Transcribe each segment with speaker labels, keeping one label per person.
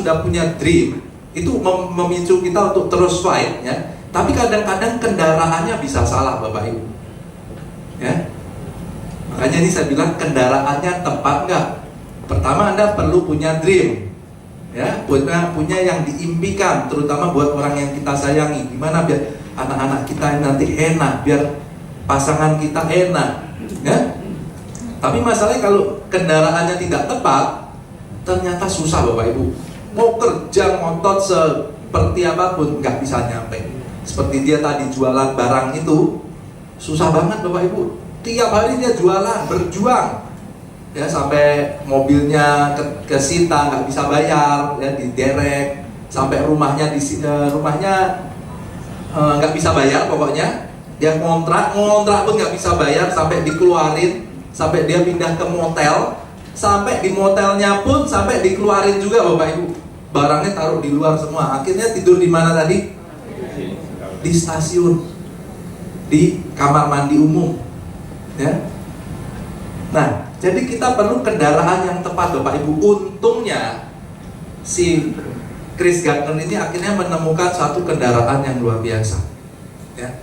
Speaker 1: sudah punya dream, itu memicu kita untuk terus fight, ya. Tapi kadang-kadang kendaraannya bisa salah, Bapak Ibu. Ya. Makanya ini saya bilang kendaraannya tepat nggak? Pertama, Anda perlu punya dream, ya, punya yang diimpikan, terutama buat orang yang kita sayangi. Gimana biar anak-anak kita nanti enak, biar pasangan kita enak, ya. Tapi masalahnya kalau kendaraannya tidak tepat, ternyata susah, Bapak Ibu. Mau kerja ngotot seperti apapun nggak bisa nyampe. Seperti dia tadi jualan barang itu, susah banget, Bapak Ibu. Tiap hari dia jualan, berjuang, ya, sampai mobilnya kesita, nggak bisa bayar, ya, diderek, sampai rumahnya nggak bisa bayar, pokoknya dia ngontrak pun nggak bisa bayar, sampai dikeluarin, sampai dia pindah ke motel, sampai di motelnya pun sampai dikeluarin juga, Bapak Ibu. Barangnya taruh di luar semua. Akhirnya tidur di mana tadi? Di stasiun, di kamar mandi umum, ya. Nah, jadi kita perlu kendaraan yang tepat, Bapak Ibu. Untungnya si Chris Gardner ini akhirnya menemukan satu kendaraan yang luar biasa, ya.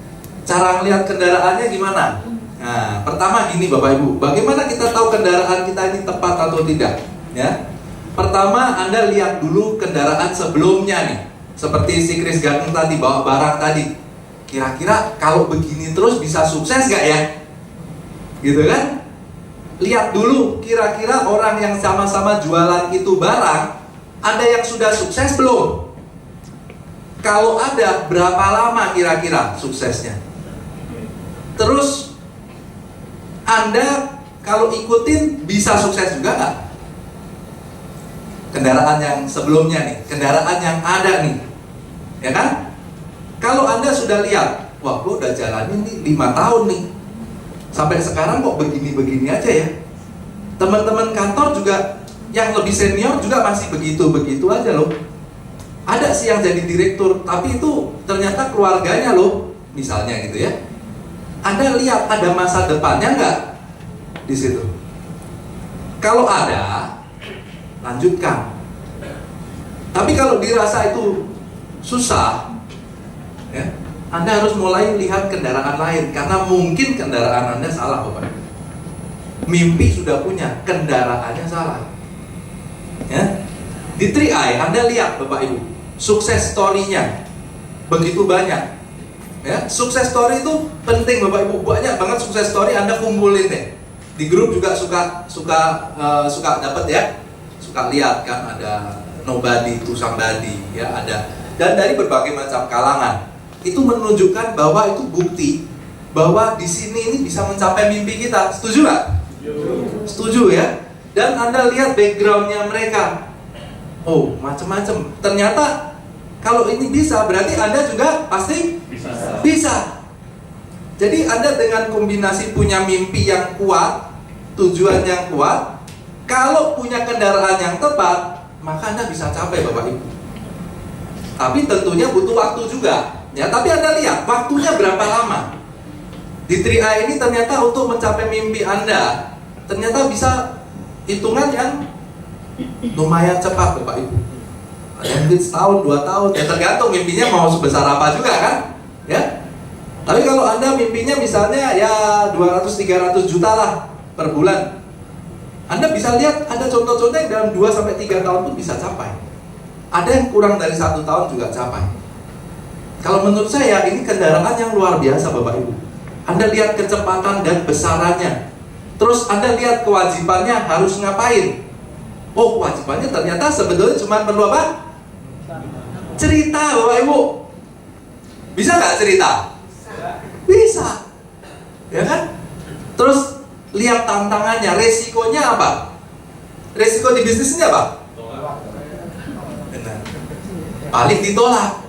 Speaker 1: Cara melihat kendaraannya gimana? Nah, pertama gini, Bapak Ibu, bagaimana kita tahu kendaraan kita ini tepat atau tidak? Ya, pertama Anda lihat dulu kendaraan sebelumnya nih, seperti si Chris Gardner tadi bawa barang tadi. Kira-kira kalau begini terus bisa sukses gak ya? Gitu kan? Lihat dulu kira-kira orang yang sama-sama jualan itu barang, ada yang sudah sukses belum? Kalau ada, berapa lama kira-kira suksesnya? Terus Anda kalau ikutin bisa sukses juga nggak? Kendaraan yang sebelumnya nih, kendaraan yang ada nih, ya kan? Kalau Anda sudah lihat, wah, gue udah jalanin nih 5 tahun nih, sampai sekarang kok begini-begini aja ya. Teman-teman kantor juga yang lebih senior juga masih begitu-begitu aja loh. Ada sih yang jadi direktur, tapi itu ternyata keluarganya loh, misalnya gitu ya. Anda lihat ada masa depannya nggak di situ? Kalau ada, lanjutkan. Tapi kalau dirasa itu susah, ya, Anda harus mulai lihat kendaraan lain, karena mungkin kendaraan Anda salah, Bapak. Mimpi sudah punya, kendaraannya salah. Ya. Di 3i Anda lihat, Bapak Ibu, sukses story-nya begitu banyak. Ya, sukses story itu penting, Bapak Ibu. Banyak banget sukses story, Anda kumpulin deh. Di grup juga suka dapat ya. Suka lihat kan, ada nobody to somebody, ya, ada. Dan dari berbagai macam kalangan. Itu menunjukkan bahwa itu bukti bahwa di sini ini bisa mencapai mimpi kita. Setuju nggak? Setuju ya. Dan Anda lihat backgroundnya mereka. Oh, macam-macam. Ternyata kalau ini bisa, berarti Anda juga pasti bisa. Jadi Anda dengan kombinasi punya mimpi yang kuat, tujuan yang kuat, kalau punya kendaraan yang tepat, maka Anda bisa capai, Bapak Ibu. Tapi tentunya butuh waktu juga. Ya, tapi Anda lihat waktunya berapa lama. Di 3i ini ternyata untuk mencapai mimpi Anda, ternyata bisa hitungan yang lumayan cepat, Bapak Ibu. Ada yang mungkin setahun, 2 tahun, ya tergantung mimpinya mau sebesar apa juga kan, ya. Tapi kalau Anda mimpinya misalnya ya 200-300 juta lah per bulan, Anda bisa lihat ada contoh-contoh yang dalam 2-3 tahun pun bisa capai. Ada yang kurang dari 1 tahun juga capai. Kalau menurut saya ini kendaraan yang luar biasa, Bapak Ibu. Anda lihat kecepatan dan besarannya. Terus Anda lihat kewajibannya harus ngapain. Oh, kewajibannya ternyata sebetulnya cuma perlu apa? Cerita, Bapak Ibu. Bisa nggak cerita? Bisa. Ya kan? Terus lihat tantangannya, resikonya apa? Resiko di bisnisnya apa? Benar. Paling ditolak.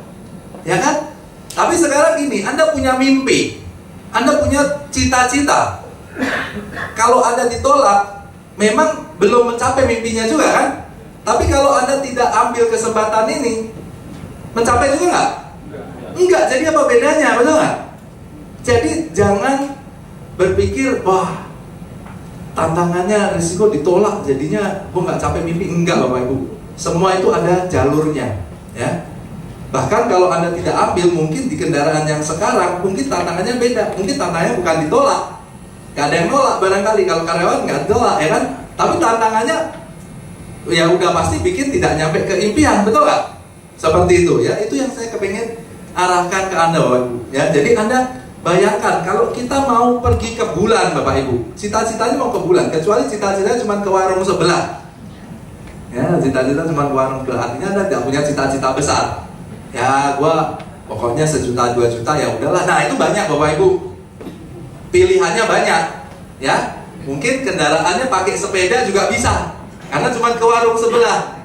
Speaker 1: Ya kan? Tapi sekarang gini, Anda punya mimpi, Anda punya cita-cita. Kalau Anda ditolak, memang belum mencapai mimpinya juga kan? Tapi kalau Anda tidak ambil kesempatan ini, mencapai juga nggak? Enggak, jadi apa bedanya? Betul nggak? Jadi jangan berpikir, wah, tantangannya risiko ditolak, jadinya gue nggak capai mimpi. Enggak, Bapak Ibu. Semua itu ada jalurnya, ya. Bahkan kalau Anda tidak ambil, mungkin di kendaraan yang sekarang mungkin tantangannya beda. Mungkin tantangannya bukan ditolak, gak ada yang nolak barangkali. Kalau karyawan nggak tolak, ya kan? Tapi tantangannya ya udah pasti bikin tidak nyampe ke impian, betul nggak? Seperti itu, ya. Itu yang saya kepengen arahkan ke Anda, Bapak Ibu. Ya, jadi Anda bayangkan kalau kita mau pergi ke bulan, Bapak Ibu. Cita-citanya mau ke bulan, kecuali cita-citanya cuma ke warung sebelah. Ya, cita-cita cuma ke warung sebelah. Artinya Anda tidak punya cita-cita besar. Ya, gua pokoknya 1 juta 2 juta ya udahlah. Nah, itu banyak Bapak Ibu. Pilihannya banyak, ya. Mungkin kendaraannya pakai sepeda juga bisa, karena cuma ke warung sebelah.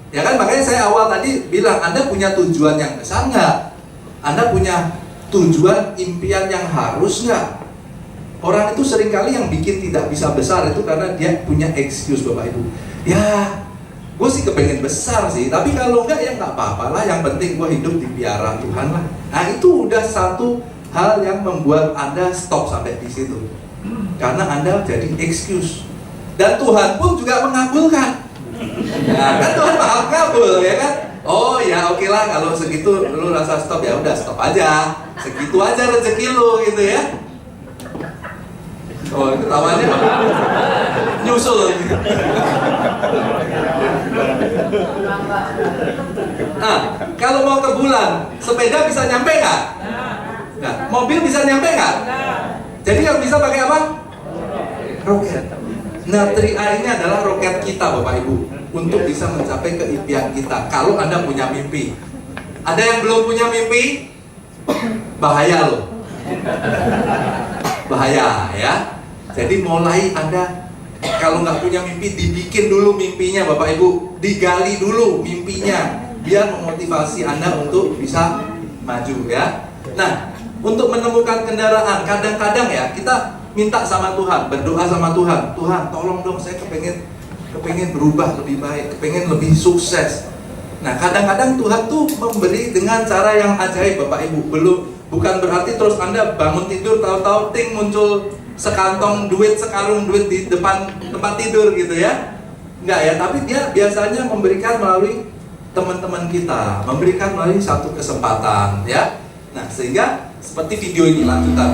Speaker 1: Ya kan, makanya saya awal tadi bilang Anda punya tujuan yang besar nggak? Anda punya tujuan impian yang harus nggak? Orang itu seringkali yang bikin tidak bisa besar itu karena dia punya excuse, Bapak Ibu. Ya, gue sih kepengen besar sih, tapi kalau enggak ya nggak apa-apa lah. Yang penting gue hidup dipiara Tuhan lah. Nah, itu udah satu hal yang membuat Anda stop sampai di situ, karena Anda jadi excuse. Dan Tuhan pun juga mengabulkan. Nah, kan Tuhan maha kabul, ya kan? Oh ya, oke lah, kalau segitu lu rasa stop, ya udah stop aja. Segitu aja rezeki lu, gitu ya. Oh, itu tawannya nyusul. Nah, kalau mau ke bulan, sepeda bisa nyampe nggak? Nggak. Mobil bisa nyampe nggak? Jadi yang bisa pakai apa? Roket. Nah, 3A ini adalah roket kita, Bapak Ibu, untuk bisa mencapai keimpian kita. Kalau Anda punya mimpi. Ada yang belum punya mimpi? Bahaya loh. Bahaya, ya. Jadi mulai Anda kalau nggak punya mimpi, dibikin dulu mimpinya, Bapak Ibu. Digali dulu mimpinya, biar memotivasi Anda untuk bisa maju, ya. Nah, untuk menemukan kendaraan, kadang-kadang ya kita minta sama Tuhan, berdoa sama Tuhan. Tuhan, tolong dong, saya kepengen berubah lebih baik, kepengen lebih sukses. Nah, kadang-kadang Tuhan tuh memberi dengan cara yang ajaib, Bapak Ibu. Bukan berarti terus Anda bangun tidur tahu-tahu ting muncul sekantong duit, sekarung duit di depan tempat tidur gitu ya. Enggak ya, tapi dia biasanya memberikan melalui teman-teman kita, memberikan melalui satu kesempatan, ya. Nah, sehingga seperti video ini lanjutan.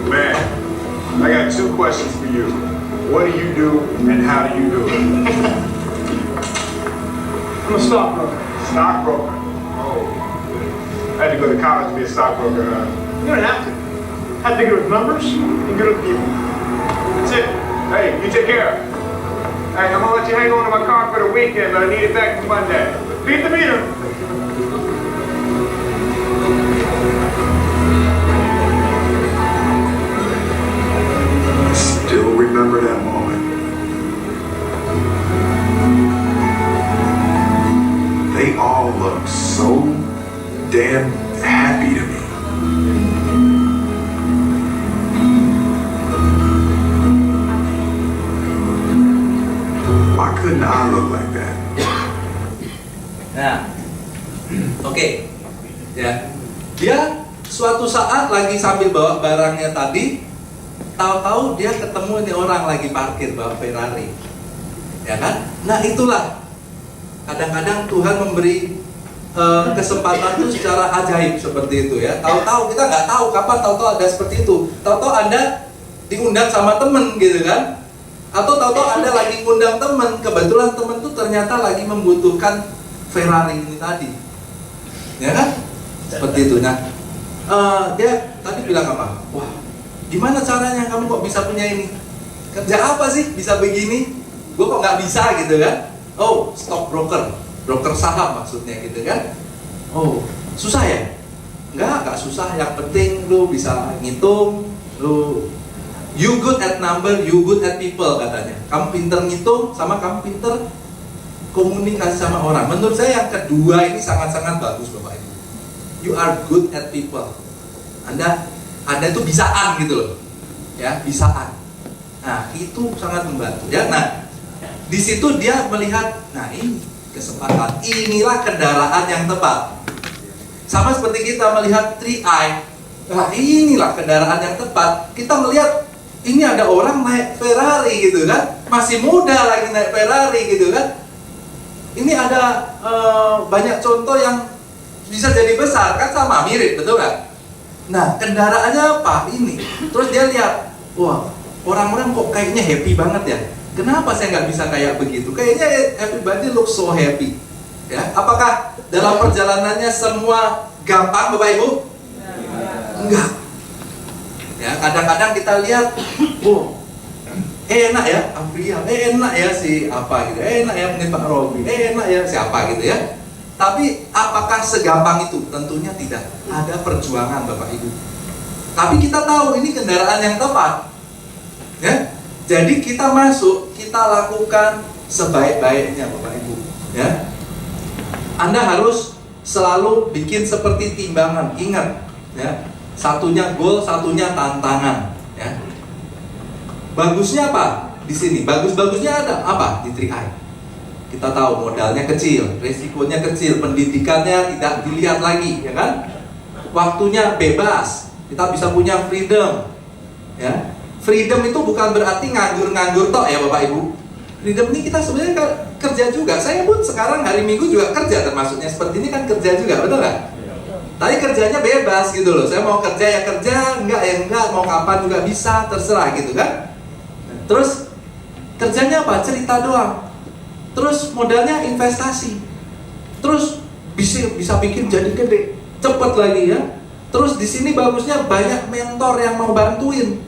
Speaker 2: Man, I got 2 questions for you. What do you do and how do you do it?
Speaker 3: I'm a stockbroker.
Speaker 2: Stockbroker. Oh. I had to go to college to be a stockbroker.
Speaker 3: You don't have to. Have to good with numbers and good with people. That's it.
Speaker 2: Hey, you take care. Hey, I'm gonna let you hang on to my car for the weekend, but I need it back for Monday. Beat the meter. Still remember that moment. They all look so damn happy to me. Why couldn't I look like that?
Speaker 1: Nah, oke. Ya, dia suatu saat lagi sambil bawa barangnya tadi, tahu-tahu dia ketemu ini orang lagi parkir bawa Ferrari, ya kan? Nah, itulah kadang-kadang Tuhan memberi kesempatan itu secara ajaib seperti itu, ya. Tahu-tahu kita nggak tahu kapan, tahu-tahu ada seperti itu. Tahu-tahu Anda diundang sama temen gitu kan? Atau tahu-tahu Anda lagi ngundang temen, kebetulan temen itu ternyata lagi membutuhkan Ferrari ini tadi, ya kan? Seperti itu. Nah, dia tadi bilang apa? Wah, gimana caranya kamu kok bisa punya ini? Kerja apa sih bisa begini? Gue kok nggak bisa gitu kan? Oh, stockbroker, broker saham maksudnya gitu kan? Oh, susah ya? Nggak susah. Yang penting lu bisa ngitung, you good at number, you good at people katanya. Kamu pinter ngitung, sama kamu pinter komunikasi sama orang. Menurut saya yang kedua ini sangat-sangat bagus, Bapak Ibu. You are good at people. Anda itu bisaan gitu loh, ya, bisaan. Nah, itu sangat membantu, ya. Nah, di situ dia melihat, nah ini kesempatan, inilah kendaraan yang tepat. Sama seperti kita melihat 3i. Nah, inilah kendaraan yang tepat. Kita melihat ini ada orang naik Ferrari gitu kan, masih muda lagi naik Ferrari gitu kan. Ini ada banyak contoh yang bisa jadi besar kan, sama mirip, betul kan? Nah, kendaraannya apa? Ini. Terus dia lihat, wah, orang-orang kok kayaknya happy banget ya. Kenapa saya nggak bisa kayak begitu? Kayaknya everybody looks so happy. Ya, apakah dalam perjalanannya semua gampang, Bapak Ibu? Enggak. Ya, kadang-kadang kita lihat, oh, enak ya, Aprilia, enak ya si apa gitu, enak ya mungkin Pak Robi, enak ya siapa gitu ya. Tapi apakah segampang itu? Tentunya tidak. Ada perjuangan, Bapak Ibu. Tapi kita tahu ini kendaraan yang tepat. Ya. Jadi kita masuk, kita lakukan sebaik-baiknya, Bapak Ibu. Ya. Anda harus selalu bikin seperti timbangan. Ingat, ya. Satunya goal, satunya tantangan, ya. Bagusnya apa? Di sini. Bagus-bagusnya ada apa? Di 3i. Kita tahu modalnya kecil, risikonya kecil, pendidikannya tidak dilihat lagi, ya kan? Waktunya bebas, kita bisa punya freedom, ya. Freedom itu bukan berarti nganggur-nganggur tok ya Bapak Ibu. Freedom ini kita sebenarnya kerja juga. Saya pun sekarang hari Minggu juga kerja, termasuknya seperti ini kan kerja juga, betul nggak? Tapi kerjanya bebas gitu loh. Saya mau kerja ya kerja, enggak ya enggak, mau kapan juga bisa, terserah gitu kan. Terus kerjanya apa? Cerita doang. Terus modalnya investasi. Terus bisa bikin jadi gede, cepet lagi ya. Terus di sini bagusnya banyak mentor yang mau bantuin.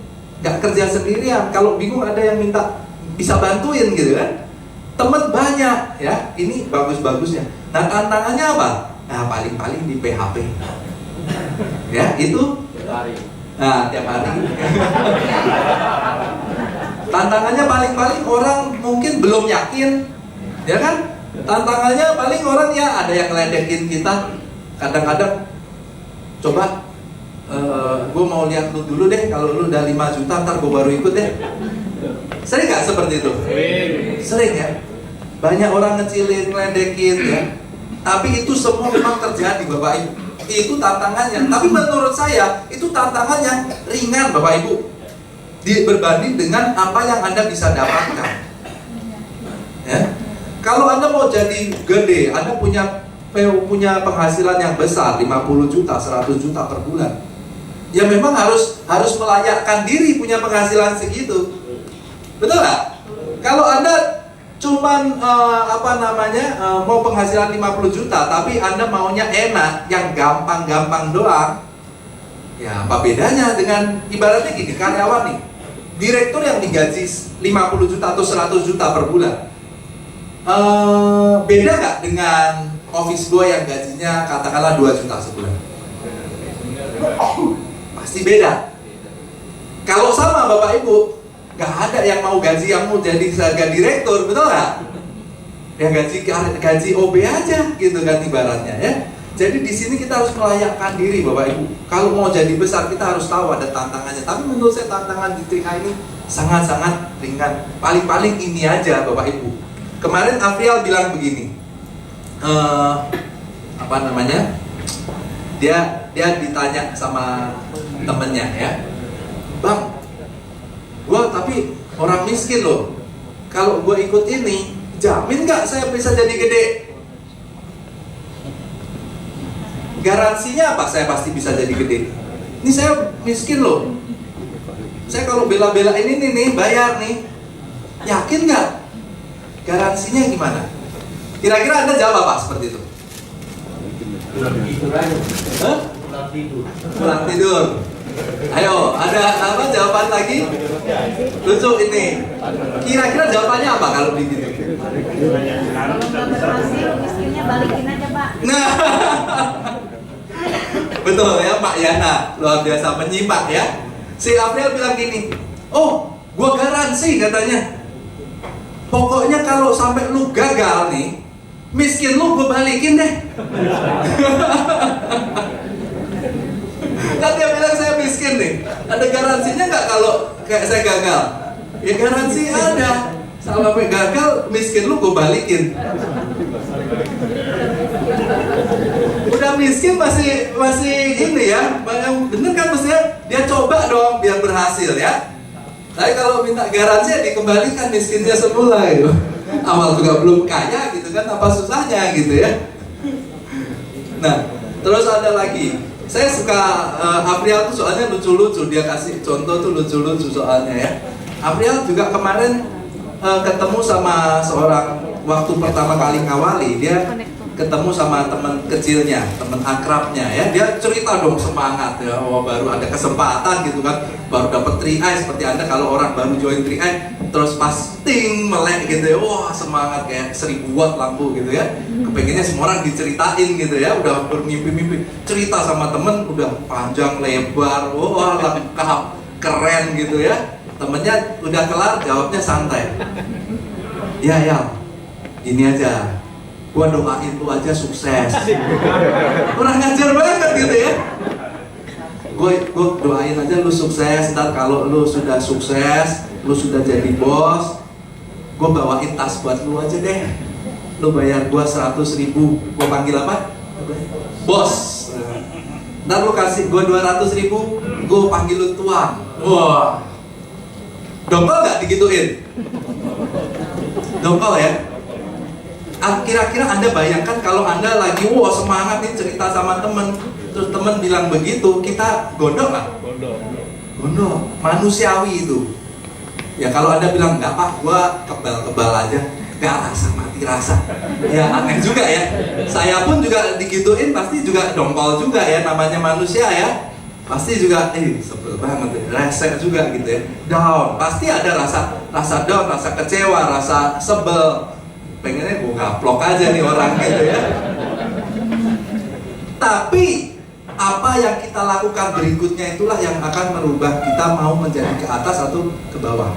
Speaker 1: Nggak kerja sendirian. Kalau bingung ada yang minta bisa bantuin gitu kan. Temen banyak ya. Ini bagus-bagusnya. Nah, tantangannya apa? Nah, paling-paling di PHP. Ya, itu nah, tiap hari. Tantangannya paling-paling orang mungkin belum yakin, ya kan? Tantangannya paling orang ya ada yang ngeledekin kita. Kadang-kadang, coba, gue mau lihat lu dulu deh. Kalau lu udah 5 juta, ntar gue baru ikut deh. Sering nggak seperti itu? Sering ya. Banyak orang ngecilin, ngeledekin ya. Tapi itu semua memang terjadi Bapak Ibu. Itu tantangannya. Tapi menurut saya itu tantangan yang ringan Bapak Ibu, berbanding dengan apa yang Anda bisa dapatkan. Ya. Kalau Anda mau jadi gede, Anda punya penghasilan yang besar, 50 juta, 100 juta per bulan. Ya memang harus melayakkan diri punya penghasilan segitu. Betul nggak? Kalau Anda cuman mau penghasilan 50 juta tapi Anda maunya enak, yang gampang-gampang doang, ya apa bedanya dengan ibaratnya gini, karyawan nih, direktur yang digaji 50 juta atau 100 juta per bulan, beda nggak dengan office boy yang gajinya katakanlah 2 juta sebulan? Pasti beda. Kalau sama Bapak Ibu, nggak ada yang mau gaji yang mau jadi sebagai direktur, betul nggak? Ya gaji OB aja gitu kan ibaratnya ya. Jadi di sini kita harus melayakkan diri Bapak Ibu. Kalau mau jadi besar kita harus tahu ada tantangannya. Tapi menurut saya tantangan di 3i ini sangat-sangat ringan. Paling-paling ini aja Bapak Ibu. Kemarin Afrial bilang begini, Dia ditanya sama temennya ya, Bang, gua tapi orang miskin loh. Kalau gua ikut ini, jamin nggak saya bisa jadi gede? Garansinya apa? Saya pasti bisa jadi gede. Ini saya miskin loh. Saya kalau bela-belain ini nih, bayar nih. Yakin nggak? Garansinya gimana? Kira-kira Anda jawab apa seperti itu? Hah? Kurang tidur. Ayo, ada apa jawaban lagi? Lucu ini. Kira-kira jawabannya apa kalau begitu?
Speaker 4: Kalau nggak berhasil, miskinnya balikin aja, Pak.
Speaker 1: Nah, betul ya Pak Yana, luar biasa menyimak ya. Si April bilang gini, oh, gua garansi katanya. Pokoknya kalau sampai lu gagal nih, miskin lu gue balikin deh. Kan dia bilang saya miskin nih. Ada garansinya nggak kalau kayak saya gagal? Ya garansi ada. Sampai gagal miskin lu gue balikin. Udah miskin masih ini ya, bener kan maksudnya dia coba dong biar berhasil ya. Tapi kalau minta garansi ya dikembalikan miskinnya semula gitu. Awal juga belum kaya gitu kan, apa susahnya gitu ya. Nah, terus ada lagi. Saya suka Afriel tuh soalnya lucu-lucu, dia kasih contoh tuh lucu-lucu soalnya ya. Afriel juga kemarin ketemu sama seorang, waktu pertama kali ngawali dia ketemu sama teman kecilnya, teman akrabnya ya. Dia cerita dong semangat ya, oh baru ada kesempatan gitu kan, baru dapat 3i seperti Anda kalau orang baru join 3i terus pas ting melek gitu ya, wah semangat kayak 1000 watt lampu gitu ya. Kepengennya semua orang diceritain gitu ya, udah bermimpi-mimpi cerita sama temen udah panjang lebar, wah lengkap keren gitu ya. Temennya udah kelar jawabnya santai. Ya, gini aja, gua doain lu aja sukses. Kurang ngajar banget gitu ya. Gua doain aja lu sukses. Ntar kalau lu sudah sukses, lu sudah jadi bos, gua bawain tas buat lu aja deh. Lu bayar gua 100.000, gua panggil apa? Bos. Ntar lu kasih gua 200.000, gua panggil lu tuan. Wah, dongkol nggak digituin? Dongkol ya. Kira-kira Anda bayangkan kalau Anda lagi wah semangat nih cerita sama temen, terus temen bilang begitu, kita gondok nggak? Gondok, manusiawi itu. Ya kalau Anda bilang nggak pak, gua kebal-kebal aja, nggak rasa mati rasa. Ya aneh juga ya. Saya pun juga digituin pasti juga dongkol juga ya, namanya manusia ya. Pasti juga, sebel banget, rese juga gitu ya, down. Pasti ada rasa down, rasa kecewa, rasa sebel. Pengennya gue gaplok aja nih orang gitu ya. Tapi apa yang kita lakukan berikutnya itulah yang akan merubah kita mau menjadi ke atas atau ke bawah.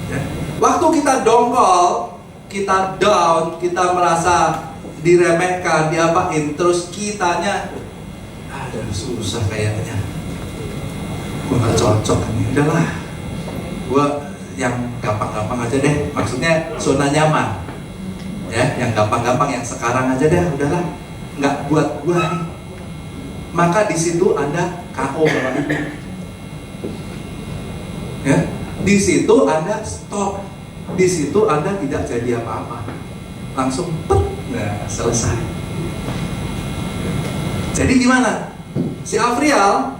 Speaker 1: Ya. Waktu kita dongkol, kita down, kita merasa diremehkan, diapain, terus kitanya ada susah kayaknya, gue gak cocok nih, udahlah gue yang gampang-gampang aja deh, maksudnya zona nyaman ya, yang gampang-gampang, yang sekarang aja deh, udahlah nggak buat gue nih. Maka di situ Anda KO Bapak Ibu ya, di situ Anda stop, di situ Anda tidak jadi apa-apa, langsung pet, nah selesai. Jadi gimana? Si Afriel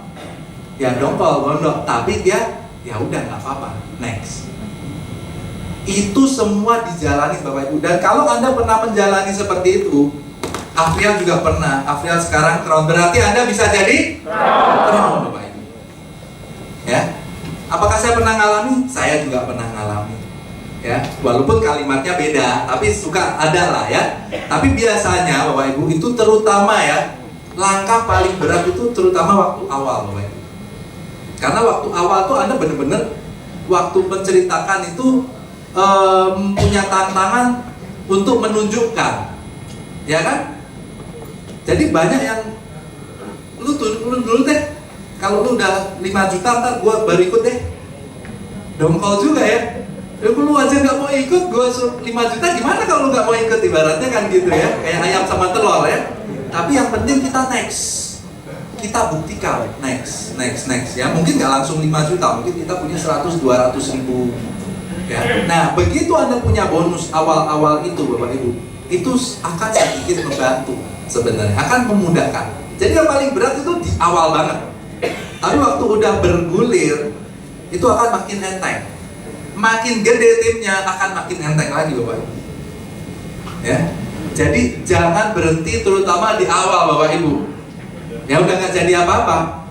Speaker 1: ya dongkol, gondok, tapi dia ya udah nggak apa-apa, next. Itu semua dijalani Bapak Ibu. Dan kalau Anda pernah menjalani seperti itu, Afriel juga pernah. Afriel sekarang crown, berarti Anda bisa jadi crown Bapak Ibu. Ya, apakah saya pernah ngalami? Saya juga pernah ngalami. Ya, walaupun kalimatnya beda, tapi suka ada lah ya. Tapi biasanya Bapak Ibu itu terutama ya, langkah paling berat itu terutama waktu awal Bapak Ibu. Karena waktu awal tuh Anda bener-bener waktu menceritakan itu punya tantangan untuk menunjukkan, ya kan? Jadi banyak yang lu dulu deh, kalau lu udah 5 juta ntar gua baru ikut deh. Dongkol juga ya. Lu aja nggak mau ikut, gua 5 juta gimana kalau lu nggak mau ikut, ibaratnya kan gitu ya, kayak ayam sama telur ya. Tapi yang penting kita next, kita buktikan next ya. Mungkin nggak langsung 5 juta, mungkin kita punya 100-200 ribu ya. Nah begitu Anda punya bonus awal-awal itu Bapak Ibu, itu akan sedikit membantu sebenarnya, akan memudahkan. Jadi yang paling berat itu di awal banget, tapi waktu udah bergulir itu akan makin enteng, makin gede timnya akan makin enteng lagi Bapak Ibu ya. Jadi jangan berhenti terutama di awal Bapak Ibu. Ya udah nggak jadi apa-apa,